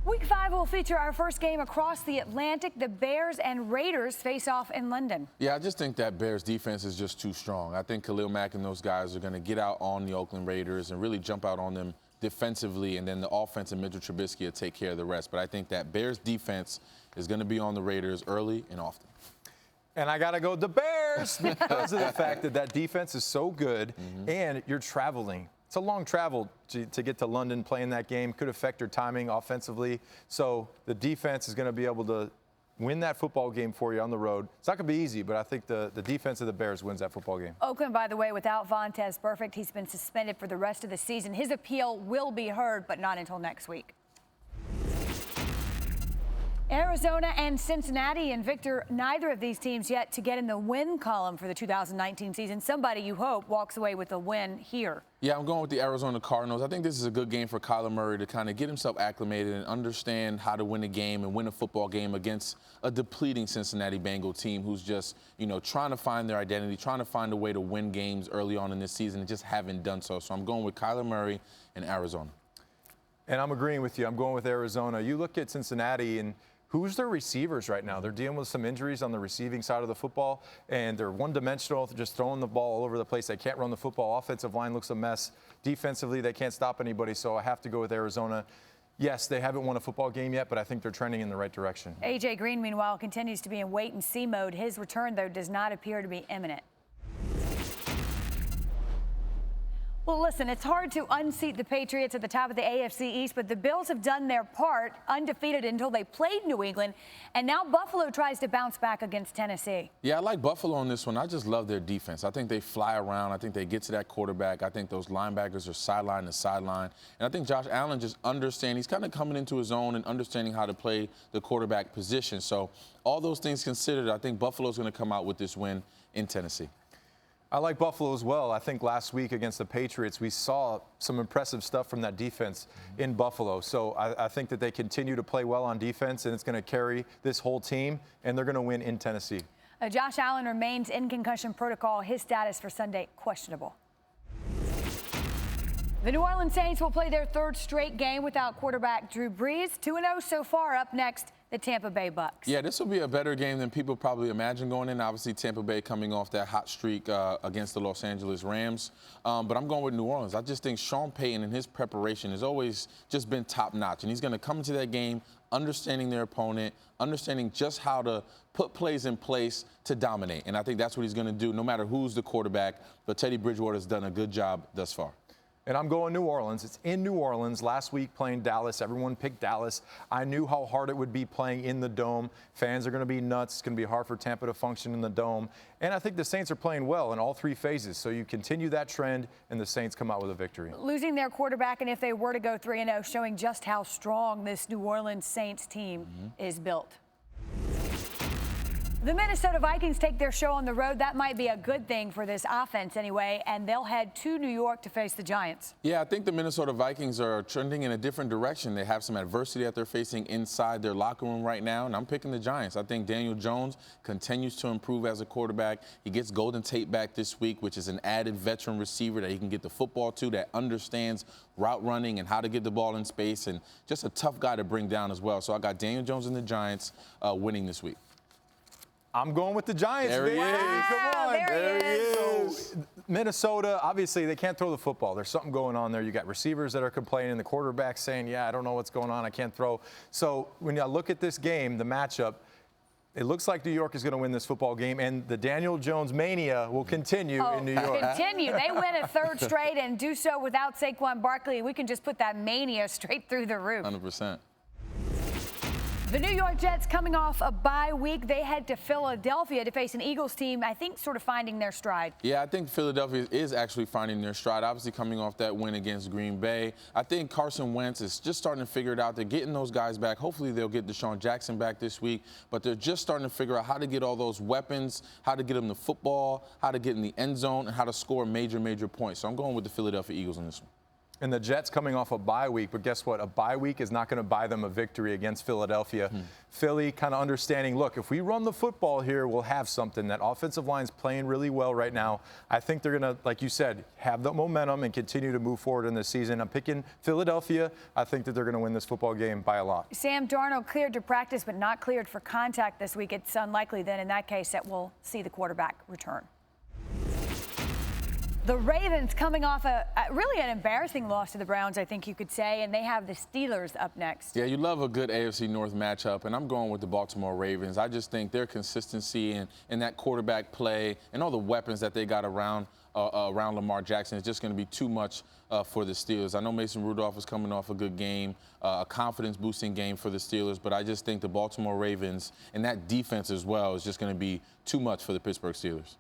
Week 5 will feature our first game across the Atlantic. The Bears and Raiders face off in London. Yeah, I just think that Bears defense is just too strong. I think Khalil Mack and those guys are going to get out on the Oakland Raiders and really jump out on them defensively, and then the offense and Mitchell Trubisky will take care of the rest. But I think that Bears defense is going to be on the Raiders early and often. And I got to go the Bears because of the fact that that defense is so good, and you're traveling. It's a long travel to get to London playing that game. Could affect your timing offensively. So the defense is going to be able to win that football game for you on the road. It's not going to be easy, but I think the defense of the Bears wins that football game. Oakland, by the way, without Vontaze Burfict, he's been suspended for the rest of the season. His appeal will be heard, but not until next week. Arizona and Cincinnati, and Victor, neither of these teams yet to get in the win column for the 2019 season. Somebody, you hope, walks away with a win here. Yeah, I'm going with the Arizona Cardinals. I think this is a good game for Kyler Murray to kind of get himself acclimated and understand how to win a game and win a football game against a depleting Cincinnati Bengal team who's just, trying to find their identity, trying to find a way to win games early on in this season and just haven't done so. So I'm going with Kyler Murray and Arizona. And I'm agreeing with you. I'm going with Arizona. You look at Cincinnati and who's their receivers right now? They're dealing with some injuries on the receiving side of the football, and they're one-dimensional, just throwing the ball all over the place. They can't run the football. Offensive line looks a mess. Defensively, they can't stop anybody, so I have to go with Arizona. Yes, they haven't won a football game yet, but I think they're trending in the right direction. A.J. Green, meanwhile, continues to be in wait-and-see mode. His return, though, does not appear to be imminent. Well, listen, it's hard to unseat the Patriots at the top of the AFC East, but the Bills have done their part, undefeated until they played New England, and now Buffalo tries to bounce back against Tennessee. Yeah, I like Buffalo on this one. I just love their defense. I think they fly around. I think they get to that quarterback. I think those linebackers are sideline to sideline. And I think Josh Allen just understands. He's kind of coming into his own and understanding how to play the quarterback position. So all those things considered, I think Buffalo's going to come out with this win in Tennessee. I like Buffalo as well. I think last week against the Patriots, we saw some impressive stuff from that defense in Buffalo. So I think that they continue to play well on defense, and it's going to carry this whole team, and they're going to win in Tennessee. Josh Allen remains in concussion protocol. His status for Sunday, questionable. The New Orleans Saints will play their third straight game without quarterback Drew Brees. 2-0 so far. Up next, the Tampa Bay Bucks. Yeah, this will be a better game than people probably imagine going in. Obviously, Tampa Bay coming off that hot streak against the Los Angeles Rams. But I'm going with New Orleans. I just think Sean Payton and his preparation has always just been top-notch. And he's going to come into that game understanding their opponent, understanding just how to put plays in place to dominate. And I think that's what he's going to do no matter who's the quarterback. But Teddy Bridgewater has done a good job thus far. And I'm going New Orleans. It's in New Orleans. Last week playing Dallas, everyone picked Dallas. I knew how hard it would be playing in the Dome. Fans are going to be nuts. It's going to be hard for Tampa to function in the Dome. And I think the Saints are playing well in all three phases. So you continue that trend, and the Saints come out with a victory. Losing their quarterback, and if they were to go 3-0, showing just how strong this New Orleans Saints team is built. The Minnesota Vikings take their show on the road. That might be a good thing for this offense anyway, and they'll head to New York to face the Giants. Yeah, I think the Minnesota Vikings are trending in a different direction. They have some adversity that they're facing inside their locker room right now, and I'm picking the Giants. I think Daniel Jones continues to improve as a quarterback. He gets Golden Tate back this week, which is an added veteran receiver that he can get the football to, that understands route running and how to get the ball in space, and just a tough guy to bring down as well. So I got Daniel Jones and the Giants winning this week. I'm going with the Giants. There he is. Come on. There he is. So Minnesota, obviously, they can't throw the football. There's something going on there. You got receivers that are complaining, the quarterback saying, yeah, I don't know what's going on. I can't throw. So when you look at this game, the matchup, it looks like New York is going to win this football game, and the Daniel Jones mania will continue in New York. Continue. They win a third straight and do so without Saquon Barkley. We can just put that mania straight through the roof. 100%. The New York Jets coming off a bye week. They head to Philadelphia to face an Eagles team, I think, sort of finding their stride. Yeah, I think Philadelphia is actually finding their stride, obviously coming off that win against Green Bay. I think Carson Wentz is just starting to figure it out. They're getting those guys back. Hopefully they'll get Deshaun Jackson back this week, but they're just starting to figure out how to get all those weapons, how to get them the football, how to get in the end zone, and how to score major points. So I'm going with the Philadelphia Eagles on this one. And the Jets coming off a bye week, but guess what? A bye week is not going to buy them a victory against Philadelphia. Philly kind of understanding, look, if we run the football here, we'll have something. That offensive line's playing really well right now. I think they're going to, like you said, have the momentum and continue to move forward in this season. I'm picking Philadelphia. I think that they're going to win this football game by a lot. Sam Darnold cleared to practice but not cleared for contact this week. It's unlikely then in that case that we'll see the quarterback return. The Ravens coming off really an embarrassing loss to the Browns, I think you could say, and they have the Steelers up next. Yeah, you love a good AFC North matchup, and I'm going with the Baltimore Ravens. I just think their consistency and that quarterback play and all the weapons that they got around Lamar Jackson is just going to be too much for the Steelers. I know Mason Rudolph is coming off a good game, a confidence-boosting game for the Steelers, but I just think the Baltimore Ravens and that defense as well is just going to be too much for the Pittsburgh Steelers.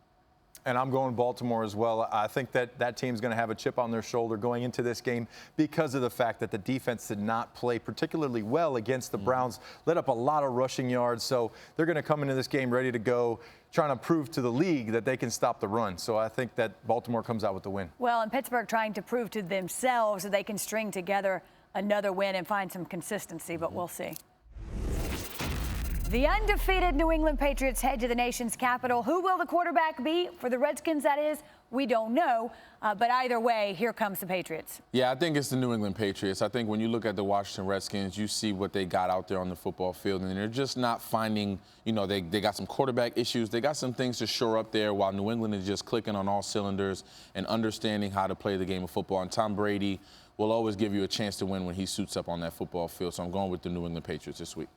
And I'm going Baltimore as well. I think that team's going to have a chip on their shoulder going into this game because of the fact that the defense did not play particularly well against the Browns, let up a lot of rushing yards. So they're going to come into this game ready to go, trying to prove to the league that they can stop the run. So I think that Baltimore comes out with the win. Well, and Pittsburgh trying to prove to themselves that they can string together another win and find some consistency, but we'll see. The undefeated New England Patriots head to the nation's capital. Who will the quarterback be? For the Redskins, that is, we don't know. But either way, here comes the Patriots. Yeah, I think it's the New England Patriots. I think when you look at the Washington Redskins, you see what they got out there on the football field, and they're just not finding, they got some quarterback issues. They got some things to shore up there while New England is just clicking on all cylinders and understanding how to play the game of football. And Tom Brady will always give you a chance to win when he suits up on that football field. So I'm going with the New England Patriots this week.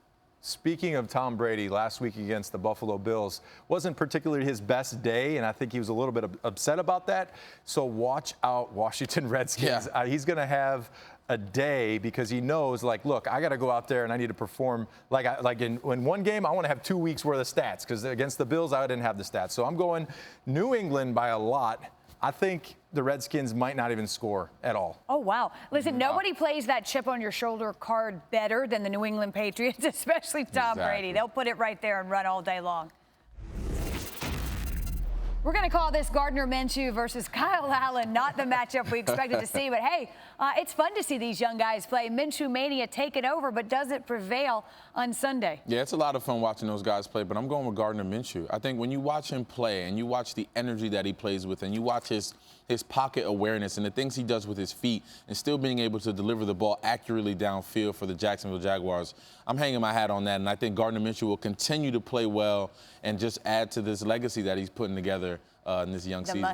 Speaking of Tom Brady, last week against the Buffalo Bills wasn't particularly his best day, and I think he was a little bit upset about that. So watch out, Washington Redskins. Yeah. He's going to have a day because he knows, like, look, I got to go out there and I need to perform. In one game, I want to have 2 weeks worth of stats because against the Bills, I didn't have the stats. So I'm going New England by a lot. I think the Redskins might not even score at all. Oh, wow. Listen, nobody plays that chip on your shoulder card better than the New England Patriots, especially Tom Brady. They'll put it right there and run all day long. We're going to call this Gardner Minshew versus Kyle Allen, not the matchup we expected to see. But, hey, it's fun to see these young guys play. Minshew Mania taking over, but does it prevail on Sunday? Yeah, it's a lot of fun watching those guys play, but I'm going with Gardner Minshew. I think when you watch him play and you watch the energy that he plays with and you watch his pocket awareness and the things he does with his feet and still being able to deliver the ball accurately downfield for the Jacksonville Jaguars, I'm hanging my hat on that. And I think Gardner Minshew will continue to play well and just add to this legacy that he's putting together in this young season. The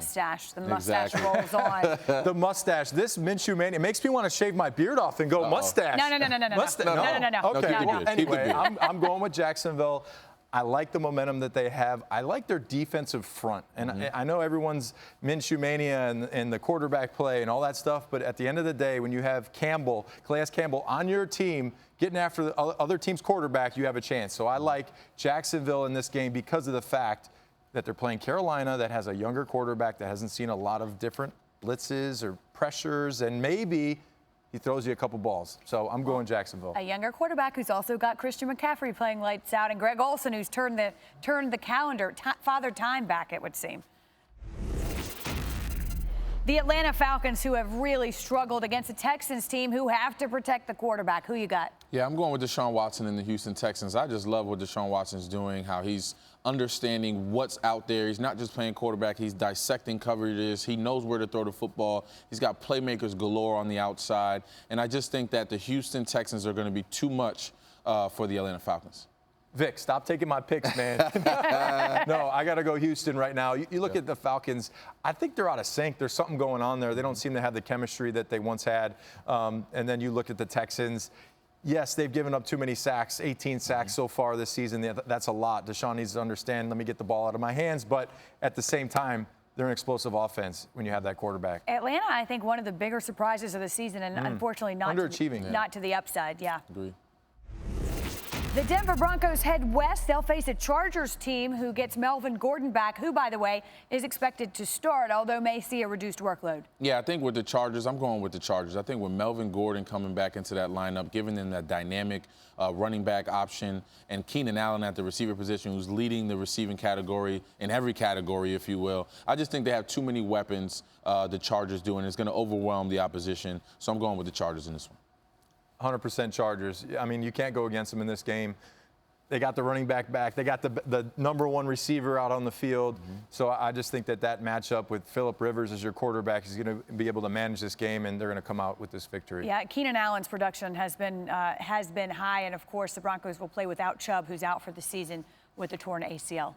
mustache rolls on. The mustache. This Minshew Mania, it makes me want to shave my beard off and go mustache. No. Okay, No. Anyway, I'm going with Jacksonville. I like the momentum that they have. I like their defensive front. And I know everyone's Minshew Mania and the quarterback play and all that stuff, but at the end of the day, when you have Calais Campbell on your team getting after the other team's quarterback, you have a chance. So I like Jacksonville in this game because of the fact that they're playing Carolina that has a younger quarterback that hasn't seen a lot of different blitzes or pressures, and maybe he throws you a couple balls. So I'm going Jacksonville. A younger quarterback who's also got Christian McCaffrey playing lights out, and Greg Olsen, who's turned the calendar, father time back, it would seem. The Atlanta Falcons, who have really struggled against the Texans team, who have to protect the quarterback. Who you got? Yeah, I'm going with Deshaun Watson and the Houston Texans. I just love what Deshaun Watson's doing, how he's understanding what's out there. He's not just playing quarterback. He's dissecting coverages. He knows where to throw the football. He's got playmakers galore on the outside. And I just think that the Houston Texans are going to be too much for the Atlanta Falcons. Vic, stop taking my picks, man. No, I got to go Houston right now. You look at the Falcons, I think they're out of sync. There's something going on there. They don't seem to have the chemistry that they once had. And then you look at the Texans. Yes, they've given up too many sacks, 18 sacks so far this season. That's a lot. Deshaun needs to understand, let me get the ball out of my hands. But at the same time, they're an explosive offense when you have that quarterback. Atlanta, I think, one of the bigger surprises of the season, and unfortunately not underachieving. Not to the upside. Yeah. Agree. The Denver Broncos head west. They'll face a Chargers team who gets Melvin Gordon back, who, by the way, is expected to start, although may see a reduced workload. Yeah, I think with the Chargers, I'm going with the Chargers. I think with Melvin Gordon coming back into that lineup, giving them that dynamic running back option, and Keenan Allen at the receiver position, who's leading the receiving category in every category, if you will. I just think they have too many weapons, the Chargers do, and it's going to overwhelm the opposition. So I'm going with the Chargers in this one. 100% Chargers. I mean, you can't go against them in this game. They got the running back back. They got the number one receiver out on the field. So I just think that matchup with Phillip Rivers as your quarterback is going to be able to manage this game, and they're going to come out with this victory. Yeah, Keenan Allen's production has been high, and of course the Broncos will play without Chubb, who's out for the season with a torn ACL.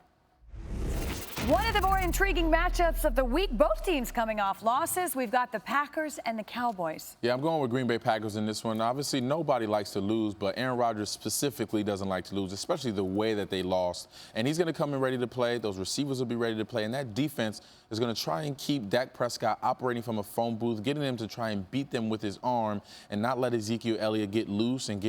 One of the more intriguing matchups of the week, both teams coming off losses. We've got the Packers and the Cowboys. Yeah, I'm going with Green Bay Packers in this one. Obviously, nobody likes to lose, but Aaron Rodgers specifically doesn't like to lose, especially the way that they lost. And he's going to come in ready to play. Those receivers will be ready to play. And that defense is going to try and keep Dak Prescott operating from a phone booth, getting him to try and beat them with his arm and not let Ezekiel Elliott get loose and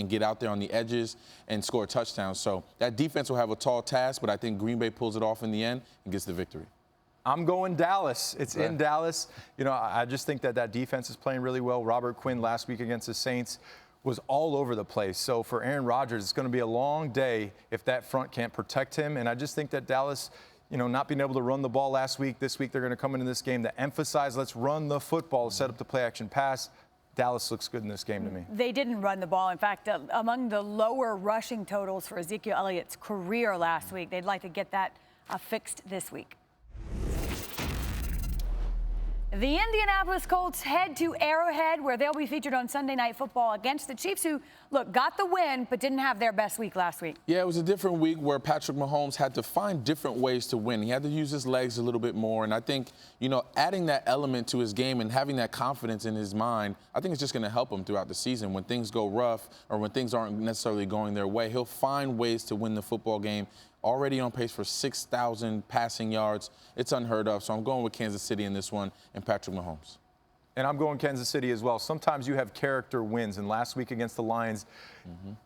get out there on the edges and score a touchdown. So that defense will have a tall task, but I think Green Bay pulls it off in the end and gets the victory. I'm going Dallas. It's in Dallas. You know, I just think that defense is playing really well. Robert Quinn last week against the Saints was all over the place. So for Aaron Rodgers, it's going to be a long day if that front can't protect him. And I just think that Dallas, you know, not being able to run the ball last week, this week they're going to come into this game to emphasize, let's run the football, set up the play action pass. Dallas looks good in this game to me. They didn't run the ball. In fact, among the lower rushing totals for Ezekiel Elliott's career last week, they'd like to get that fixed this week. The Indianapolis Colts head to Arrowhead, where they'll be featured on Sunday Night Football against the Chiefs, who, look, got the win, but didn't have their best week last week. Yeah, it was a different week where Patrick Mahomes had to find different ways to win. He had to use his legs a little bit more, and I think, you know, adding that element to his game and having that confidence in his mind, I think it's just going to help him throughout the season. When things go rough or when things aren't necessarily going their way, he'll find ways to win the football game. Already on pace for 6,000 passing yards. It's unheard of. So I'm going with Kansas City in this one and Patrick Mahomes. And I'm going Kansas City as well. Sometimes you have character wins. And last week against the Lions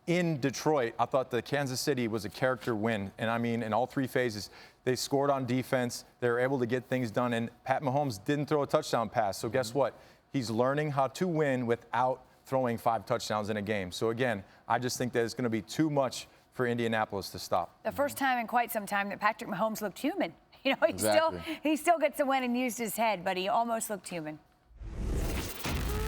in Detroit, I thought the Kansas City was a character win. And I mean, in all three phases, they scored on defense. They were able to get things done. And Pat Mahomes didn't throw a touchdown pass. So guess what? He's learning how to win without throwing 5 touchdowns in a game. So again, I just think that it's going to be too much for Indianapolis to stop. The first time in quite some time that Patrick Mahomes looked human. You know, he still gets to win and used his head, but he almost looked human.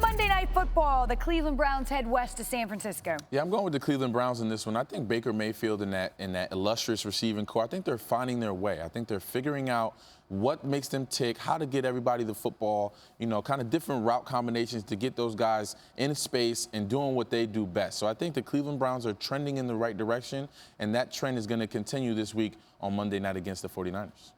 Monday Night Football, the Cleveland Browns head west to San Francisco. Yeah, I'm going with the Cleveland Browns in this one. I think Baker Mayfield in that illustrious receiving core, I think they're finding their way. I think they're figuring out what makes them tick, how to get everybody the football, you know, kind of different route combinations to get those guys in space and doing what they do best. So I think the Cleveland Browns are trending in the right direction, and that trend is going to continue this week on Monday night against the 49ers.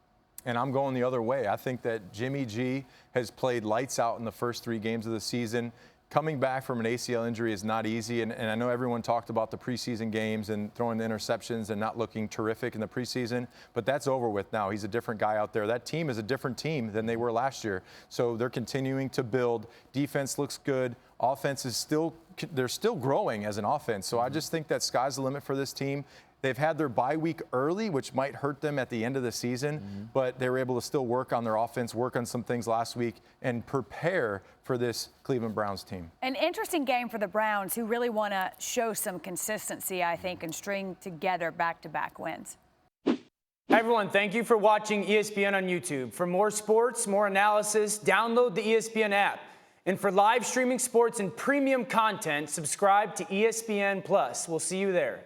And I'm going the other way. I think that Jimmy G has played lights out in the first 3 games of the season. Coming back from an ACL injury is not easy, and I know everyone talked about the preseason games and throwing the interceptions and not looking terrific in the preseason, but that's over with now. He's a different guy out there. That team is a different team than they were last year, so they're continuing to build. Defense looks good. Offense is they're still growing as an offense, so I just think that sky's the limit for this team. They've had their bye week early, which might hurt them at the end of the season, but they were able to still work on their offense, work on some things last week, and prepare for this Cleveland Browns team. An interesting game for the Browns, who really want to show some consistency, I think, and string together back-to-back wins. Hi, everyone. Thank you for watching ESPN on YouTube. For more sports, more analysis, download the ESPN app. And for live streaming sports and premium content, subscribe to ESPN+. We'll see you there.